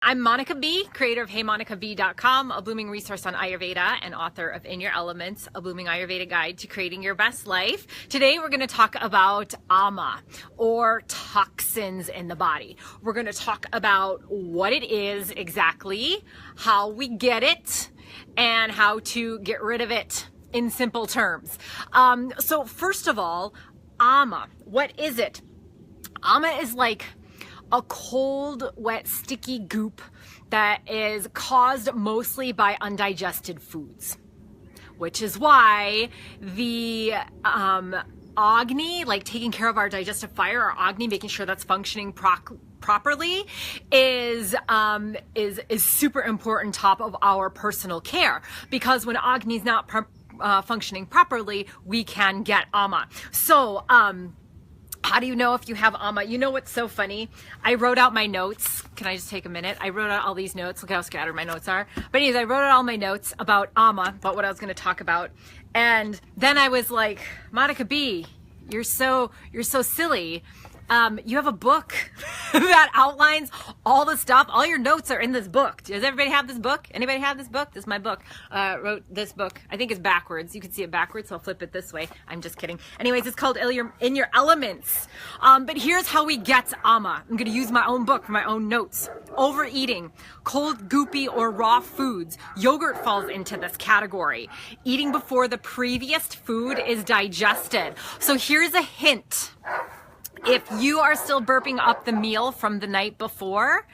I'm Monica B, creator of HeyMonicaB.com, a blooming resource on Ayurveda, and author of In Your Elements, a blooming Ayurveda guide to creating your best life. Today we're going to talk about Amma, or toxins in the body. We're going to talk about what it is exactly, how we get it, and how to get rid of it in simple terms. So first of all, Amma, what is it? Amma is like a cold, wet, sticky goop that is caused mostly by undigested foods, which is why the Agni, like taking care of our digestive fire, our Agni, making sure that's functioning properly, is super important, top of our personal care, because when Agni is not functioning properly, we can get Amma. So, how do you know if you have Amma? You know what's so funny? I wrote out my notes. Can I just take a minute? I wrote out all these notes. Look how scattered my notes are. But anyways, I wrote out all my notes about Amma, about what I was going to talk about. And then I was like, Monica B, you're so silly. You have a book that outlines all the stuff. All your notes are in this book. Does everybody have this book? Anybody have this book? This is my book. Wrote this book. I think it's backwards. You can see it backwards, so I'll flip it this way. I'm just kidding. Anyways, it's called In Your Elements. But here's how we get Amma. I'm going to use my own book for my own notes. Overeating, cold, goopy, or raw foods. Yogurt falls into this category. Eating before the previous food is digested. So here's a hint. If you are still burping up the meal from the night before,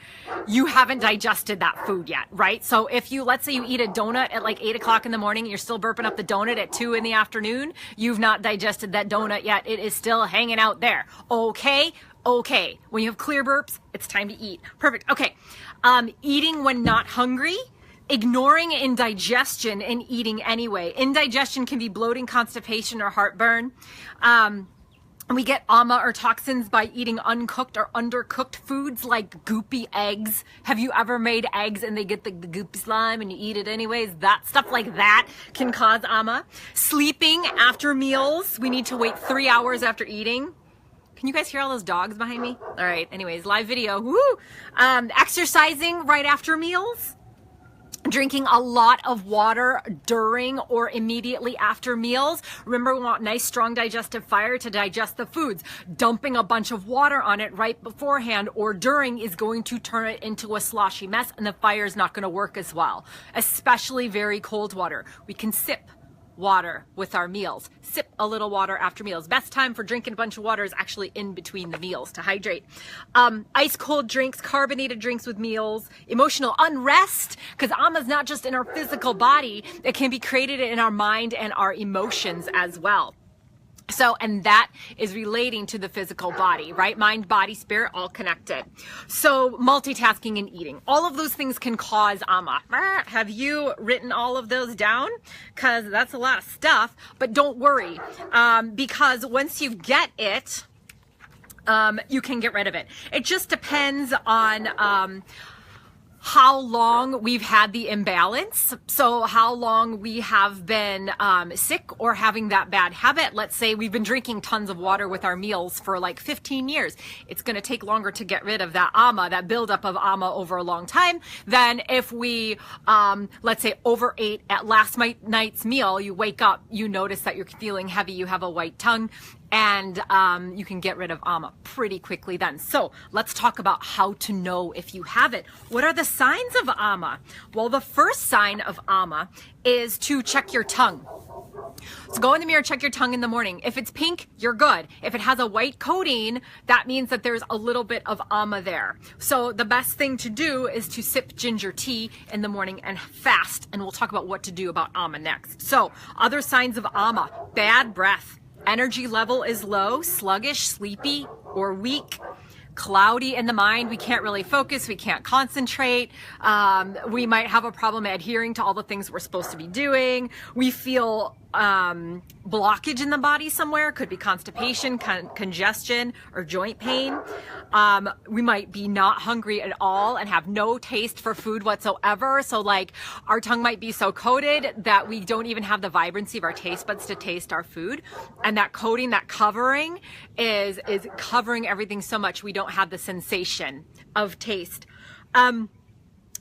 you haven't digested that food yet, right? So if you, let's say you eat a donut at like 8 o'clock in the morning, and you're still burping up the donut at 2 in the afternoon, you've not digested that donut yet. It is still hanging out there. Okay. When you have clear burps, it's time to eat. Perfect. Okay. Eating when not hungry. Ignoring indigestion and eating anyway. Indigestion can be bloating, constipation, or heartburn. We get Amma or toxins by eating uncooked or undercooked foods like goopy eggs. Have you ever made eggs and they get the goopy slime and you eat it anyways? That stuff like that can cause Amma. Sleeping after meals. We need to wait 3 hours after eating. Can you guys hear all those dogs behind me? All right, anyways, live video. Woo! Exercising right after meals. Drinking a lot of water during or immediately after meals. Remember, we want nice, strong digestive fire to digest the foods. Dumping a bunch of water on it right beforehand or during is going to turn it into a sloshy mess, and the fire is not going to work as well, especially very cold water. We can sip water with our meals. Sip a little water after meals. Best time for drinking a bunch of water is actually in between the meals to hydrate. Ice cold drinks, carbonated drinks with meals. Emotional unrest, because Amma is not just in our physical body. It can be created in our mind and our emotions as well. So, and that is relating to the physical body, right? Mind, body, spirit, all connected. So, multitasking and eating. All of those things can cause Amma. Have you written all of those down? Because that's a lot of stuff. But don't worry, because once you get it, you can get rid of it. It just depends on how long we've had the imbalance. So how long we have been sick or having that bad habit. Let's say we've been drinking tons of water with our meals for like 15 years. It's going to take longer to get rid of that Amma, that buildup of Amma over a long time than if we, let's say, overate at last night's meal. You wake up, you notice that you're feeling heavy, you have a white tongue, and you can get rid of Amma pretty quickly then. So let's talk about how to know if you have it. What are the signs of Amma? Well, the first sign of Amma is to check your tongue. So go in the mirror, check your tongue in the morning. If it's pink, you're good. If it has a white coating, that means that there's a little bit of Amma there. So the best thing to do is to sip ginger tea in the morning and fast. And we'll talk about what to do about Amma next. So other signs of Amma: bad breath. Energy level is low, sluggish, sleepy, or weak. Cloudy in the mind. We can't really focus. We can't concentrate. We might have a problem adhering to all the things we're supposed to be doing. We feel blockage in the body somewhere. Could be constipation, congestion, or joint pain. We might be not hungry at all and have no taste for food whatsoever. So like our tongue might be so coated that we don't even have the vibrancy of our taste buds to taste our food. And that coating, that covering is covering everything so much we don't have the sensation of taste.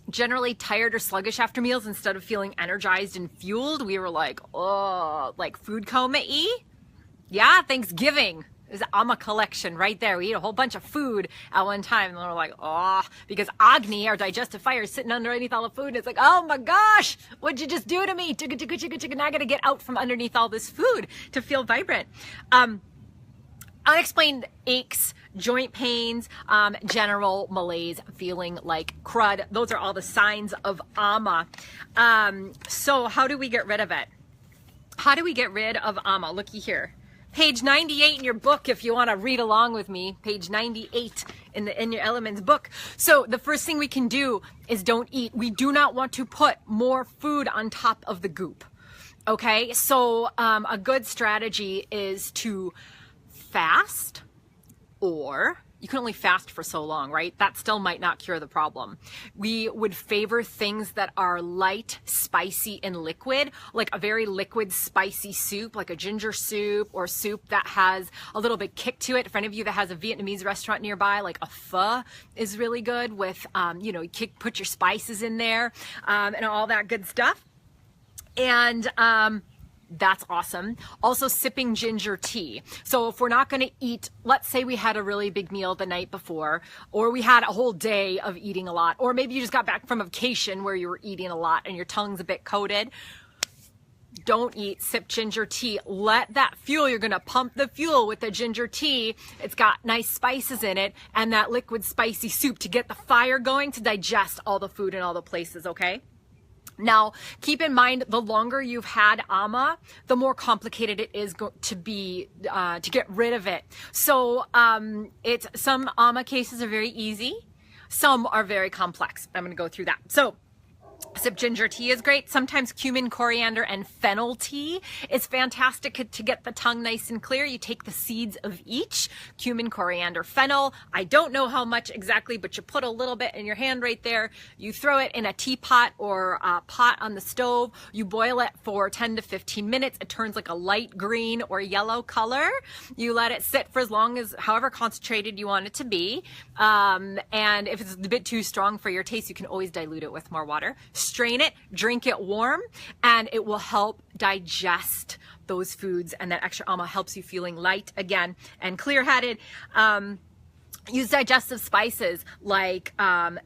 generally tired or sluggish after meals instead of feeling energized and fueled. We were like, oh, like food coma-y. Yeah, Thanksgiving. There's an Amma collection right there. We eat a whole bunch of food at one time. And we're like, oh, because Agni, our digestive fire, is sitting underneath all the food. And it's like, oh my gosh, what'd you just do to me? Chugga, chugga, chugga, chugga. Now I got to get out from underneath all this food to feel vibrant. Unexplained aches, joint pains, general malaise, feeling like crud. Those are all the signs of Amma. So how do we get rid of it? How do we get rid of Amma? Looky here. Page 98 in your book, if you want to read along with me, page 98 in the In Your Elements book. So the first thing we can do is don't eat. We do not want to put more food on top of the goop. Okay, so a good strategy is to fast, or you can only fast for so long, right? That still might not cure the problem. We would favor things that are light, spicy, and liquid, like a very liquid, spicy soup, like a ginger soup or soup that has a little bit kick to it. For any of you that has a Vietnamese restaurant nearby, like a pho is really good with, you know, put your spices in there and all that good stuff. And that's awesome. Also sipping ginger tea. So if we're not going to eat, let's say we had a really big meal the night before, or we had a whole day of eating a lot, or maybe you just got back from a vacation where you were eating a lot and your tongue's a bit coated. Don't eat, sip ginger tea. Let that fuel, you're going to pump the fuel with the ginger tea. It's got nice spices in it and that liquid spicy soup to get the fire going to digest all the food in all the places, okay? Now, keep in mind, the longer you've had Amma, the more complicated it is to be to get rid of it. So some Amma cases are very easy. Some are very complex. I'm going to go through that. So sip ginger tea is great. Sometimes cumin, coriander, and fennel tea is fantastic to get the tongue nice and clear. You take the seeds of each, cumin, coriander, fennel. I don't know how much exactly, but you put a little bit in your hand right there. You throw it in a teapot or a pot on the stove. You boil it for 10 to 15 minutes. It turns like a light green or yellow color. You let it sit for as long as, however concentrated you want it to be. And if it's a bit too strong for your taste, you can always dilute it with more water. Strain it, drink it warm, and it will help digest those foods, and that extra Amma helps you feeling light again and clear-headed. Use digestive spices like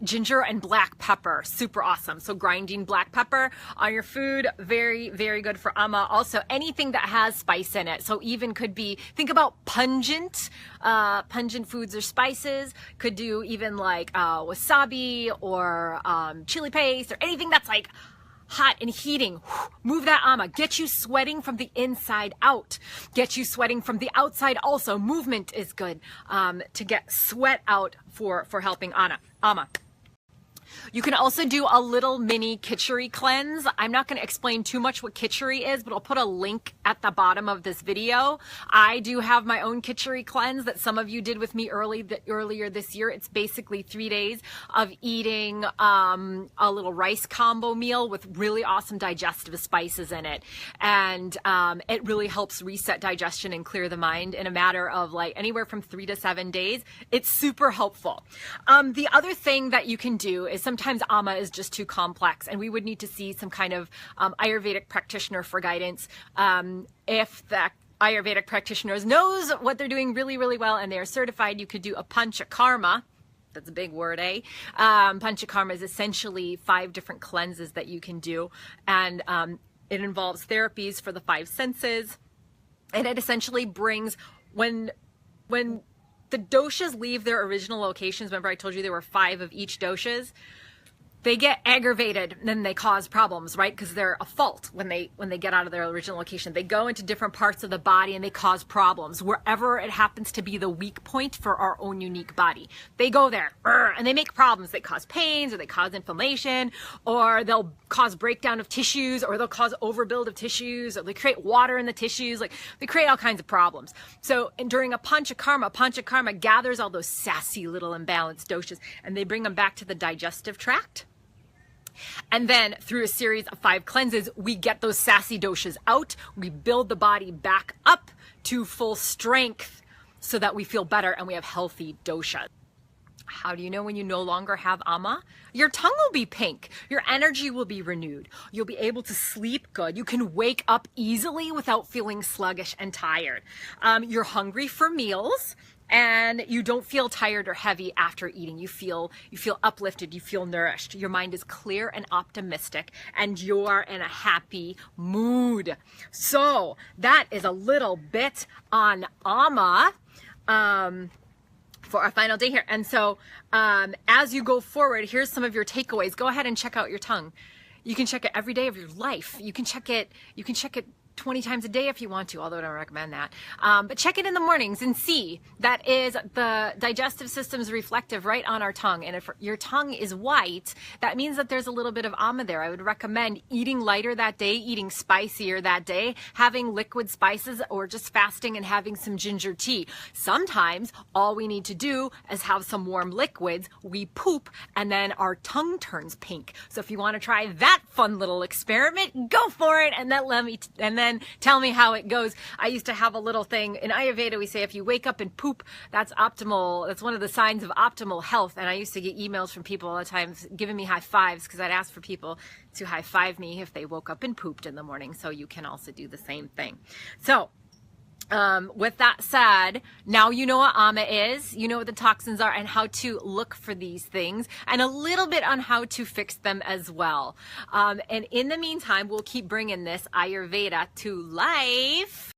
ginger and black pepper, super awesome. So grinding black pepper on your food, very, very good for Amma. Also, anything that has spice in it. So even could be, think about pungent foods or spices. Could do even like wasabi or chili paste or anything that's like hot and heating. Move that Amma. Get you sweating from the inside out. Get you sweating from the outside also. Movement is good to get sweat out for helping Amma. You can also do a little mini kitchery cleanse. I'm not going to explain too much what kitchery is, but I'll put a link at the bottom of this video. I do have my own kitchery cleanse that some of you did with me earlier this year. It's basically 3 days of eating a little rice combo meal with really awesome digestive spices in it. And it really helps reset digestion and clear the mind in a matter of like anywhere from 3 to 7 days. It's super helpful. The other thing that you can do is sometimes Amma is just too complex and we would need to see some kind of Ayurvedic practitioner for guidance. If the Ayurvedic practitioners knows what they're doing really, really well and they are certified, you could do a panchakarma. That's a big word, eh? Panchakarma is essentially 5 different cleanses that you can do, and it involves therapies for the 5 senses, and it essentially brings when the doshas leave their original locations. Remember I told you there were 5 of each doshas. They get aggravated and then they cause problems, right? Because they're a fault when they get out of their original location. They go into different parts of the body and they cause problems wherever it happens to be the weak point for our own unique body. They go there and they make problems. They cause pains, or they cause inflammation, or they'll cause breakdown of tissues, or they'll cause overbuild of tissues, or they create water in the tissues. Like, they create all kinds of problems. So during a panchakarma gathers all those sassy little imbalanced doshas and they bring them back to the digestive tract. And then through a series of 5 cleanses, we get those sassy doshas out. We build the body back up to full strength so that we feel better and we have healthy doshas. How do you know when you no longer have Amma? Your tongue will be pink. Your energy will be renewed. You'll be able to sleep good. You can wake up easily without feeling sluggish and tired. You're hungry for meals, and you don't feel tired or heavy after eating. You feel uplifted. You feel nourished. Your mind is clear and optimistic, and you're in a happy mood. So that is a little bit on Amma. For our final day here. And so as you go forward, here's some of your takeaways. Go ahead and check out your tongue. You can check it every day of your life. You can check it 20 times a day if you want to, although I don't recommend that. But check it in the mornings and see. That is the digestive system's reflective right on our tongue. And if your tongue is white, that means that there's a little bit of Amma there. I would recommend eating lighter that day, eating spicier that day, having liquid spices, or just fasting and having some ginger tea. Sometimes all we need to do is have some warm liquids. We poop and then our tongue turns pink. So if you want to try that fun little experiment, go for it. And then tell me how it goes. I used to have a little thing in Ayurveda. We say if you wake up and poop, that's optimal. That's one of the signs of optimal health. And I used to get emails from people all the time giving me high fives, because I'd ask for people to high five me if they woke up and pooped in the morning. So you can also do the same thing. So with that said, now you know what Amma is, you know what the toxins are, and how to look for these things, and a little bit on how to fix them as well. And in the meantime, we'll keep bringing this Ayurveda to life